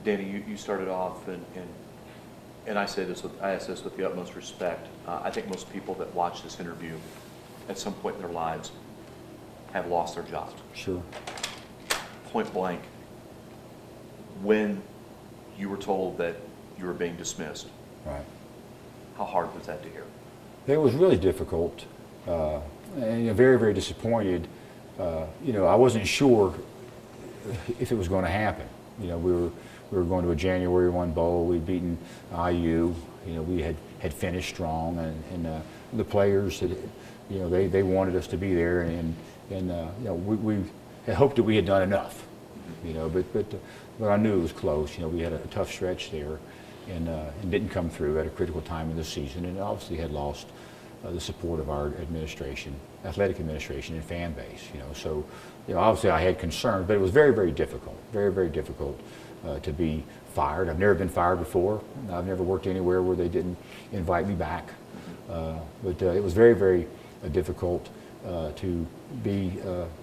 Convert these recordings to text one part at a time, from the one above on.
Danny, you started off, and I say this I ask this with the utmost respect. I think most people that watch this interview at some point in their lives have lost their jobs. Sure. Point blank, when you were told that you were being dismissed, Right. how hard was that to hear? It was really difficult, and very, very disappointed. I wasn't sure if it was going to happen. We were going to a January 1 bowl. We'd beaten IU. We had finished strong, and the players had, they wanted us to be there, and we had hoped that we had done enough. But I knew it was close. We had a tough stretch there, and didn't come through at a critical time in the season, and obviously had lost the support of our administration, athletic administration, and fan base. So obviously I had concerns, but it was very, very difficult, very, very difficult to be fired. I've never been fired before. I've never worked anywhere where they didn't invite me back. But it was very, very difficult to be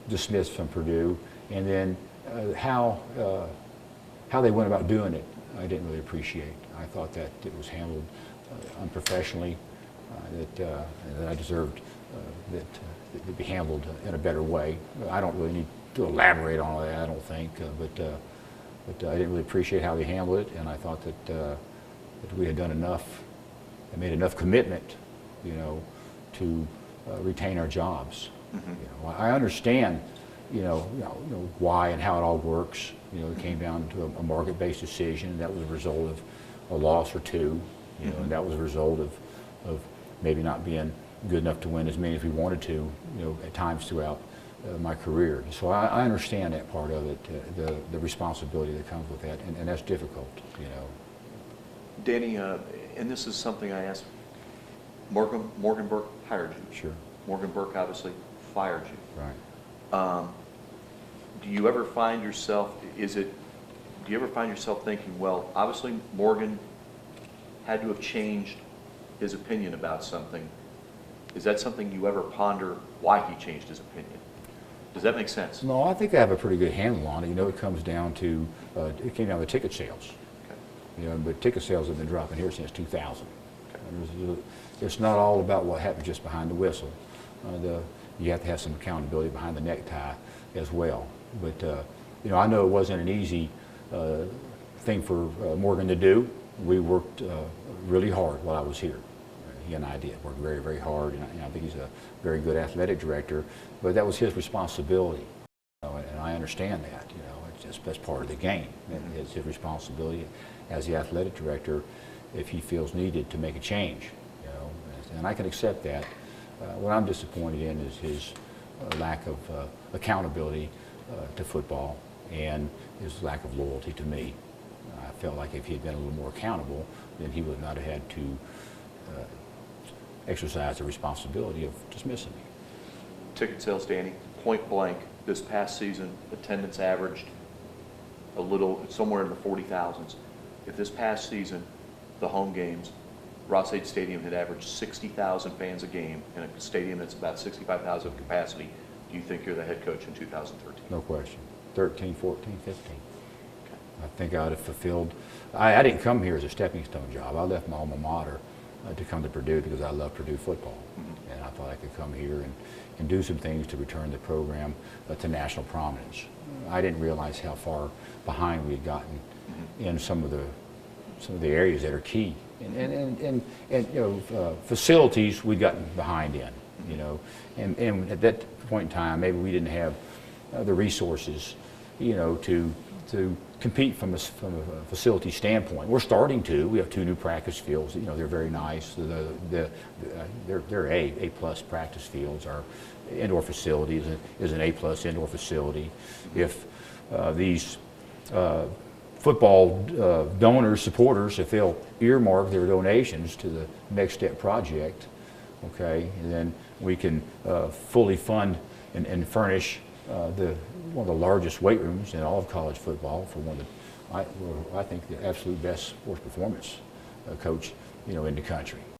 dismissed from Purdue, and then how they went about doing it, I didn't really appreciate. I thought that it was handled unprofessionally, that I deserved that it be handled in a better way. I don't really need to elaborate on all that, I don't think, but I didn't really appreciate how they handled it, and I thought that we had done enough and made enough commitment, to retain our jobs. I understand, why and how it all works. It came down to a market-based decision. That was a result of a loss or two, and that was a result of maybe not being good enough to win as many as we wanted to, at times throughout my career. So I understand that part of it, the responsibility that comes with that, and that's difficult, Danny, and this is something I asked. Morgan Burke hired you. Sure. Morgan Burke obviously fired you. Right. Do you ever find yourself, thinking, well, obviously Morgan had to have changed his opinion about something. Is that something you ever ponder why he changed his opinion? Does that make sense? No, I think I have a pretty good handle on it. It comes down to, it came down to ticket sales. Okay. But ticket sales have been dropping here since 2000. Okay. It's not all about what happens just behind the whistle. You have to have some accountability behind the necktie as well. But I know it wasn't an easy thing for Morgan to do. We worked really hard while I was here. He and I did work very, very hard, and I think he's a very good athletic director. But that was his responsibility, and I understand that. That's part of the game. It's his responsibility as the athletic director if he feels needed to make a change. And I can accept that. What I'm disappointed in is his lack of accountability to football and his lack of loyalty to me. I felt like if he had been a little more accountable, then he would not have had to exercise the responsibility of dismissing me. Ticket sales, Danny, point blank, this past season, attendance averaged somewhere in the 40,000s. If this past season, the home games, Ross-Ade Stadium had averaged 60,000 fans a game in a stadium that's about 65,000 capacity, do you think you're the head coach in 2013? No question. 13, 14, 15. Okay. I think I would have fulfilled. I didn't come here as a stepping stone job. I left my alma mater to come to Purdue because I love Purdue football. And I thought I could come here and do some things to return the program to national prominence. I didn't realize how far behind we had gotten in some of the areas that are key. And facilities we'd gotten behind in, and at that point in time maybe we didn't have the resources, to compete from a facility standpoint. We're starting to. We have 2 new practice fields. They're very nice. They're A+ practice fields. Our indoor facility is an A+ indoor facility. If these football donors, supporters, if they'll earmark their donations to the Next Step project, okay, and then we can fully fund and furnish one of the largest weight rooms in all of college football for one of the, I think, the absolute best sports performance coach, in the country.